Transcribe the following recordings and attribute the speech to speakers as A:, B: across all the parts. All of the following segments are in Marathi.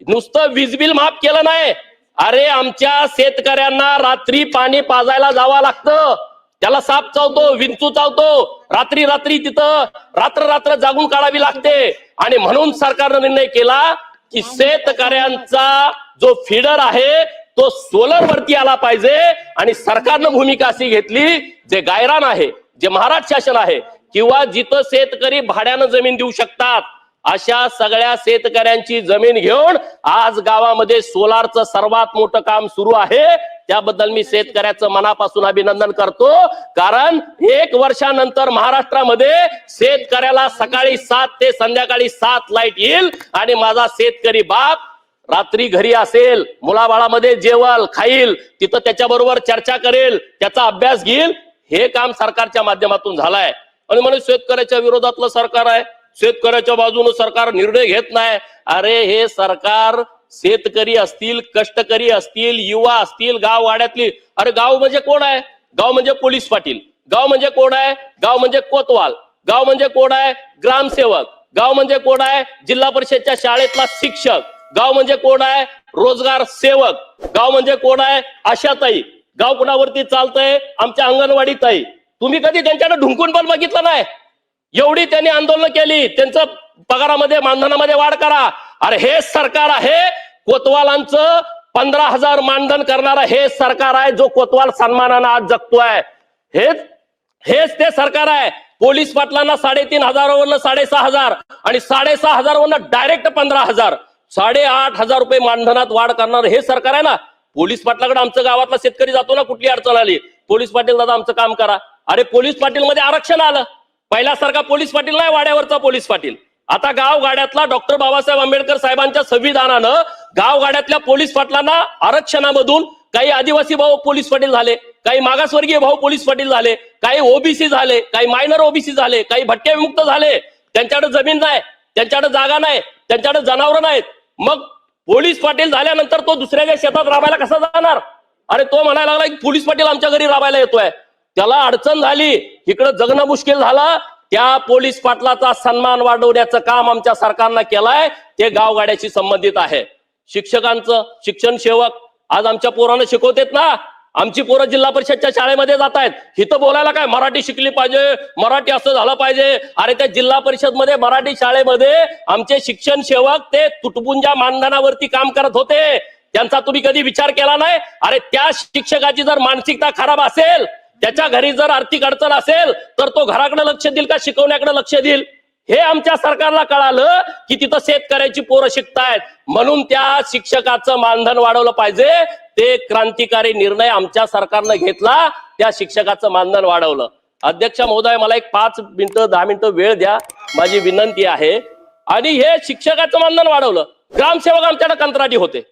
A: नुसतं वीज बिल माफ केलं नाही, अरे आमच्या शेतकऱ्यांना रात्री पाणी पाजायला जावं लागतं, त्याला साप चावतो, विंचू चावतो, रात्री रात्री तिथं रात्र रात्र जागून काढावी लागते। आणि म्हणून सरकारने निर्णय केला की शेतकऱ्यांचा जो फीडर आहे तो सोलर वरती आला पाहिजे। आणि सरकारनं भूमिका अशी घेतली, जे गायरान आहे, जे महाराष्ट्र शासन आहे किंवा जिथं शेतकरी भाड्यानं जमीन देऊ शकतात अशा सगळ्या शेतकऱ्यांची जमीन घेऊन आज गावामध्ये सोलारचं सर्वात मोठं काम सुरू आहे। त्याबद्दल मी शेतकऱ्याचं मनापासून अभिनंदन करतो, कारण 1 वर्षानंतर महाराष्ट्रामध्ये शेतकऱ्याला सकाळी 7 ते संध्याकाळी 7 लाईट येईल आणि माझा शेतकरी बाप रात्री घरी असेल, मुलाबाळामध्ये जेवल खाईल, तिथं त्याच्याबरोबर चर्चा करेल, त्याचा अभ्यास घेईल। हे काम सरकारच्या माध्यमातून झालंय। आणि म्हणून शेतकऱ्याच्या विरोधातलं सरकार आहे, शेतकऱ्याच्या बाजूने सरकार निर्णय घेत नाही। अरे हे सरकार शेतकरी असतील, कष्टकरी असतील, युवा असतील, गाव वाड्यातली, अरे गाव म्हणजे कोण आहे? गाव म्हणजे पोलीस पाटील, गाव म्हणजे कोण आहे? गाव म्हणजे कोतवाल, गाव म्हणजे कोण आहे? ग्रामसेवक, गाव म्हणजे कोण आहे? जिल्हा परिषदच्या शाळेतला शिक्षक, गाव म्हणजे कोण आहे? रोजगार सेवक, गाव म्हणजे कोण आहे? आशाताई, गाव कुणावरती चालतंय? आमच्या अंगणवाडीत आहे। तुम्ही कधी त्यांच्याकडे ढुंकून पण बघितलं नाही? एवढी त्यांनी आंदोलन केली, त्यांचं पगारामध्ये मानधनामध्ये वाढ करा। अरे हे सरकार आहे कोतवालांचं 15,000 मानधन करणारं हे सरकार आहे, जो कोतवाल सन्मानानं आज जगतोय। हेच ते सरकार आहे। पोलीस पाटलांना 3,500 वरनं 6,500 आणि 6,500 वरनं डायरेक्ट 15,000, 8,500 रुपये मानधनात वाढ करणार हे सरकार आहे ना। पोलीस पाटलाकडे आमचं गावातला शेतकरी जातो ना, कुठली अडचण आली, पोलीस पाटील दादा आमचं काम करा। अरे पोलीस पाटील मध्ये आरक्षण आलं, पहिल्यासारखा पोलीस पाटील नाही वाड्यावरचा पोलीस पाटील। आता गावगाड्यातला डॉक्टर बाबासाहेब आंबेडकर साहेबांच्या संविधानानं गावगाड्यातल्या पोलीस पाटलांना आरक्षणामधून काही आदिवासी भाऊ पोलीस पाटील झाले, काही मागासवर्गीय भाऊ पोलीस पाटील झाले, काही ओबीसी झाले, काही मायनर ओबीसी झाले, काही भटक्या विमुक्त झाले। त्यांच्याकडे जमीन नाही, त्यांच्याकडे जागा नाही, त्यांच्याकडे जनावरं नाहीत। मग पोलीस पाटील झाल्यानंतर तो दुसऱ्याच्या शेतात राबायला कसा जाणार? अरे तो म्हणायला लागला की पोलीस पाटील आमच्या घरी राबायला येतोय, त्याला अडचण झाली, इकडे जगणं मुश्किल झालं। त्या पोलीस पाटलाचा सन्मान वाढवण्याचं काम आमच्या सरकारनं केलंय, ते गावगाड्याशी संबंधित आहे। शिक्षकांचं शिक्षण सेवक आज आमच्या पोरांना शिकवतेत ना, आमची पोरं जिल्हा परिषदच्या शाळेमध्ये जात आहेत, इथं बोलायला काय मराठी शिकली पाहिजे, मराठी असं झालं पाहिजे। अरे त्या जिल्हा परिषद मध्ये मराठी शाळेमध्ये आमचे शिक्षण सेवक ते तुटपुंजा मानधनावरती काम करत होते, त्यांचा तुम्ही कधी विचार केला नाही? अरे त्या शिक्षकाची जर मानसिकता खराब असेल, त्याच्या घरी जर आर्थिक अडचण असेल तर तो घराकडे लक्ष देईल का शिकवण्याकडे लक्ष देईल? हे आमच्या सरकारला कळालं की तिथं शेतकऱ्याची पोरं शिकतायत, म्हणून त्या शिक्षकाचं मानधन वाढवलं पाहिजे। ते क्रांतिकारी निर्णय आमच्या सरकारनं घेतला, त्या शिक्षकाचं मानधन वाढवलं। अध्यक्ष महोदय मला एक 5 मिनिटं 10 मिनिटं वेळ द्या, माझी विनंती आहे। आणि हे शिक्षकाचं मानधन वाढवलं। ग्रामसेवक आमच्याकडे कंत्राटी होते,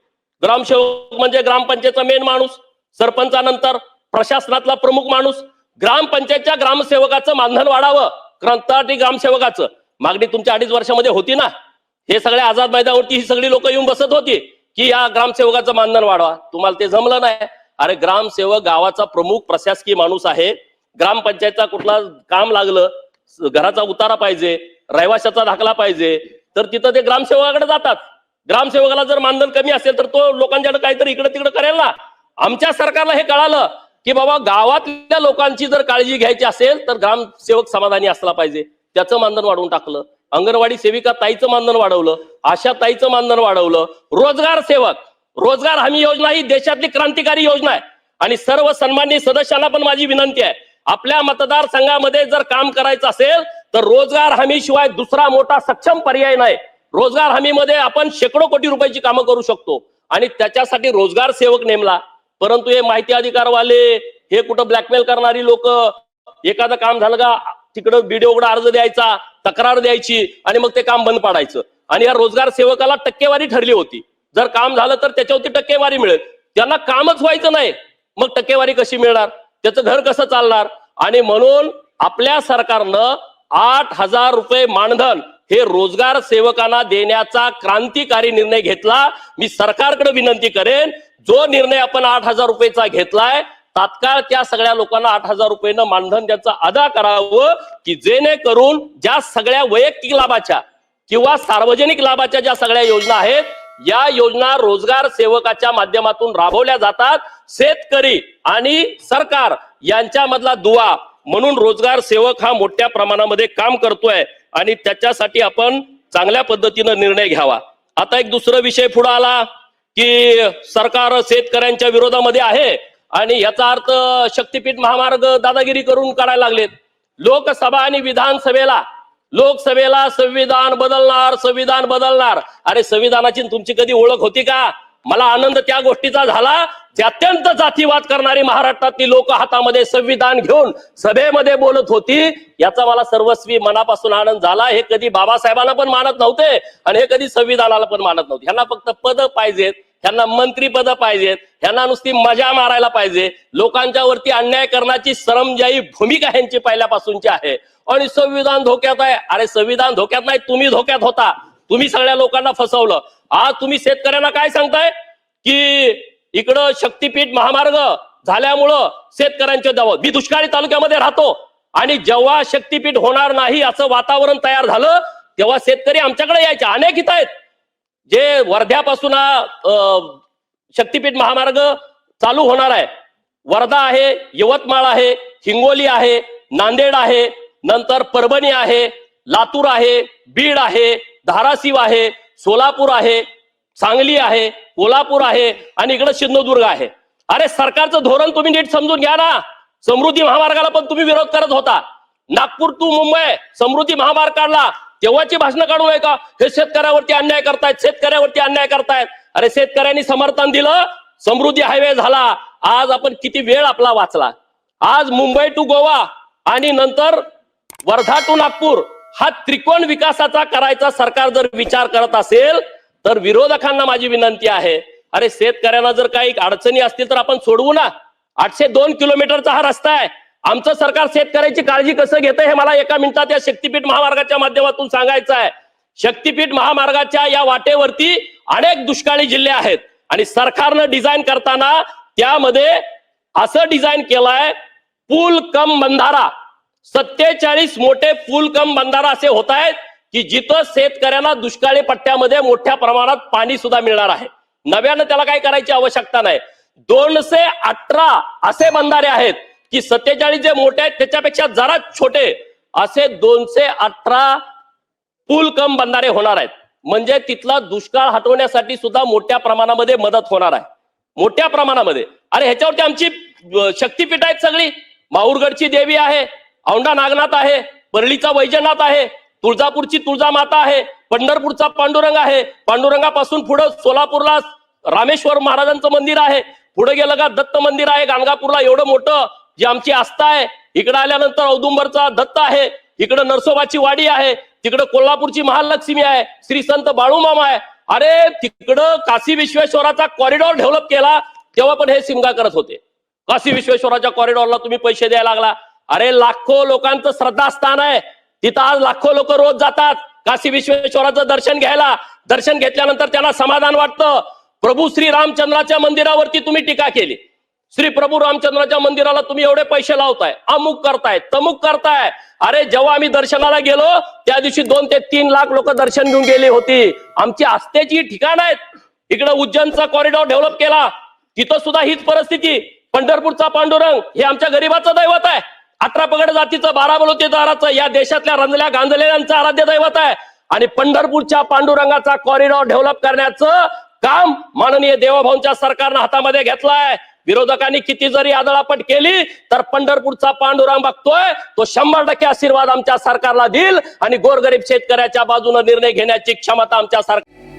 A: ग्रामसेवक म्हणजे ग्रामपंचायतचा मेन माणूस, सरपंचानंतर प्रशासनातला प्रमुख माणूस। ग्रामपंचायतच्या ग्रामसेवकाचं मानधन वाढावं, कंत्राटी ग्रामसेवकाचं मागणी तुमच्या 2.5 वर्षामध्ये होती ना। हे सगळ्या आझाद मैदानावरती ही सगळी लोक येऊन बसत होती की या ग्रामसेवकाचं मानधन वाढवा, तुम्हाला ते जमलं नाही। अरे ग्रामसेवक गावाचा प्रमुख प्रशासकीय माणूस आहे, ग्रामपंचायतचा कुठला काम लागलं, घराचा उतारा पाहिजे, रहिवाशाचा दाखला पाहिजे, तर तिथं ते ग्रामसेवकाकडे जातात। ग्रामसेवकाला जर मानधन कमी असेल तर तो लोकांच्याकडे काहीतरी इकडे तिकडे करेल ना। आमच्या सरकारला हे कळालं की बाबा गावातल्या लोकांची जर काळजी घ्यायची असेल तर ग्रामसेवक समाधानी असला पाहिजे, त्याचं मानधन वाढवून टाकलं। अंगणवाडी सेविका ताईचं मानधन वाढवलं, आशा ताईचं मानधन वाढवलं। रोजगार सेवक, रोजगार हमी योजना ही देशातली क्रांतिकारी योजना आहे। आणि सर्व सन्माननीय सदस्यांना पण माझी विनंती आहे, आपल्या मतदारसंघामध्ये जर काम करायचं असेल तर रोजगार हमी शिवाय दुसरा मोठा सक्षम पर्याय नाही। रोजगार हमीमध्ये आपण शेकडो कोटी रुपयाची कामं करू शकतो आणि त्याच्यासाठी रोजगार सेवक नेमला। परंतु हे माहिती अधिकारवाले, हे कुठं ब्लॅकमेल करणारी लोक, एखादं काम झालं का तिकडं बीडीओकडे अर्ज द्यायचा, तक्रार द्यायची आणि मग ते काम बंद पाडायचं। आणि या रोजगार सेवकाला टक्केवारी ठरली होती, जर काम झालं तर त्याच्यावरती टक्केवारी मिळेल, त्यांना कामच व्हायचं नाही, मग टक्केवारी कशी मिळणार, त्याचं घर कसं चालणार? आणि म्हणून आपल्या सरकारनं 8,000 रुपये मानधन हे रोजगार सेवकांना देण्याचा क्रांतिकारी निर्णय घेतला। मी सरकारकडे विनंती करेन, जो निर्णय आपण 8,000 रुपयेचा घेतलाय तात्काळ त्या सगळ्या लोकांना 8,000 रुपयानं मानधन त्याचं अदा करावं, की जेणेकरून ज्या सगळ्या वैयक्तिक लाभाच्या किंवा सार्वजनिक लाभाच्या ज्या सगळ्या योजना आहेत या योजना रोजगार सेवकाच्या माध्यमातून राबवल्या जातात. शेतकरी आणि सरकार यांच्यामधला दुवा म्हणून रोजगार सेवक हा मोठ्या प्रमाणामध्ये काम करतोय आणि त्याच्यासाठी आपण चांगल्या पद्धतीने निर्णय घ्यावा. आता एक दुसरा विषय पुढे आला की सरकार शेतकऱ्यांच्या विरोधामध्ये आहे आणि याचा अर्थ शक्तीपीठ महामार्ग दादागिरी करून काढायला लागलेत. लोकसभा आणि विधानसभेला लोकसभेला संविधान बदलणार संविधान बदलणार. अरे संविधानाची तुमची कधी ओळख होती का? मला आनंद त्या गोष्टीचा झाला जे अत्यंत जातीवाद करणारी महाराष्ट्रातली लोक हातामध्ये संविधान घेऊन सभेमध्ये बोलत होती. याचा मला सर्वस्वी मनापासून आनंद झाला. हे कधी बाबासाहेबांना पण मानत नव्हते आणि हे कधी संविधानाला पण मानत नव्हते. ह्यांना फक्त पद पाहिजेत, ह्यांना मंत्री पद पाहिजेत, ह्यांना नुसती मजा मारायला पाहिजे. लोकांच्या वरती अन्याय करण्याची सरमजाई भूमिका ह्यांची पहिल्यापासूनची आहे. आणि संविधान धोक्यात आहे. अरे संविधान धोक्यात नाही, तुम्ही धोक्यात होता. तुम्ही सगळ्या लोकांना फसवलं. आज तुम्ही शेतकऱ्यांना काय सांगताय की इकडं शक्तीपीठ महामार्ग झाल्यामुळं शेतकऱ्यांचे दावा. मी दुष्काळी तालुक्यामध्ये राहतो आणि जेव्हा शक्तीपीठ होणार नाही असं वातावरण तयार झालं तेव्हा शेतकरी आमच्याकडे यायचे. अनेक इथं आहेत जे वर्ध्यापासून शक्तीपीठ महामार्ग चालू होणार आहे. वर्धा आहे, यवतमाळ आहे, हिंगोली आहे, नांदेड आहे, नंतर परभणी आहे, लातूर आहे, बीड आहे, धाराशिव आहे, सोलापूर आहे, सांगली आहे, कोल्हापूर आहे आणि इकडे सिंधुदुर्ग आहे. अरे सरकारचं धोरण तुम्ही नीट समजून घ्या ना. समृद्धी महामार्गाला पण तुम्ही विरोध करत होता. नागपूर टू मुंबई समृद्धी महामार्ग काढला तेव्हाची भाषणं काढू नये का? हे शेतकऱ्यावरती अन्याय करतायत, शेतकऱ्यावरती अन्याय करतायत. अरे शेतकऱ्यांनी समर्थन दिलं, समृद्धी हायवे झाला. आज आपण किती वेळ आपला वाचला. आज मुंबई टू गोवा आणि नंतर वर्धा टू नागपूर हा त्रिकोण विकासाचा करायचा सरकार जर विचार करत असेल तर विरोधकांना माझी विनंती आहे, अरे शेतकऱ्यांना जर काही अडचणी असतील तर आपण सोडवू ना. 802 किलोमीटरचा हा रस्ता आहे. आमचं सरकार शेतकऱ्याची काळजी कसं घेतं हे मला एका मिनिटात या शक्तीपीठ महामार्गाच्या माध्यमातून सांगायचं आहे. शक्तीपीठ महामार्गाच्या या वाटेवरती अनेक दुष्काळी जिल्हे आहेत आणि सरकारनं डिझाईन करताना त्यामध्ये असं डिझाईन केलंय पूल कम बंधारा. 47 मोठे पूल कम बंधारा असे होत आहेत की जिथं शेतकऱ्यांना दुष्काळी पट्ट्यामध्ये मोठ्या प्रमाणात पाणी सुद्धा मिळणार आहे. नव्यानं त्याला काही करायची आवश्यकता नाही. 218 असे बंधारे आहेत की 47 जे मोठे आहेत त्याच्यापेक्षा जरा छोटे असे 218 पूल कम बंधारे होणार आहेत. म्हणजे तिथला दुष्काळ हटवण्यासाठी सुद्धा मोठ्या प्रमाणामध्ये मदत होणार आहे, मोठ्या प्रमाणामध्ये. अरे ह्याच्यावरती आमची शक्तीपीठ आहेत सगळी. माहूरगडची देवी आहे, औंढा नागनाथ आहे, परळीचा वैजनाथ आहे, तुळजापूरची तुळजामाता आहे, पंढरपूरचा पांडुरंग आहे, पांडुरंगापासून पुढे सोलापूरला रामेश्वर महाराजांचं मंदिर आहे, पुढे गेलं का दत्त मंदिर आहे, गाणगापूरला एवढं मोठं जी आमची आस्था आहे. इकडे आल्यानंतर औदुंबरचा दत्त आहे, इकडे नरसोबाची वाडी आहे, तिकडे कोल्हापूरची महालक्ष्मी आहे, श्री संत बाळूमामा आहे. अरे तिकडं काशी विश्वेश्वराचा कॉरिडॉर डेव्हलप केला तेव्हा पण हे सिमगा करत होते. काशी विश्वेश्वराच्या कॉरिडॉरला तुम्ही पैसे द्यायला लागला. अरे लाखो लोकांचं श्रद्धास्थान आहे, तिथं आज लाखो लोक रोज जातात काशी विश्वेश्वराचं दर्शन घ्यायला. दर्शन घेतल्यानंतर त्यांना समाधान वाटतं. प्रभू श्री रामचंद्राच्या मंदिरावरती तुम्ही टीका केली. श्री प्रभू रामचंद्राच्या मंदिराला तुम्ही एवढे पैसे लावताय, अमुक करताय, तमुक करताय. अरे जेव्हा आम्ही दर्शनाला गेलो त्या दिवशी 2 ते 3 लाख लोक दर्शन घेऊन गेली होती. आमची आस्थेची ठिकाण आहेत. इकडे उज्जैनचा कॉरिडॉर डेव्हलप केला, तिथं सुद्धा हीच परिस्थिती. पंढरपूरचा पांडुरंग हे आमच्या गरीबाचं दैवत आहे. 18 पगड जातीचं 12 बलुतेदाराचं या देशातल्या रंजल्या गांजलेल्यांचं आराध्य दैवत आहे. आणि पंढरपूरच्या पांडुरंगाचा कॉरिडॉर डेव्हलप करण्याचं काम माननीय देवभाऊंच्या सरकारनं हातामध्ये घेतलाय. विरोधकांनी किती जरी आदळापट केली तर पंढरपूरचा पांडुरंग बघतोय, तो 100% आशीर्वाद आमच्या सरकारला देईल आणि गोरगरीब शेतकऱ्याच्या बाजूने निर्णय घेण्याची क्षमता आमच्या सरकार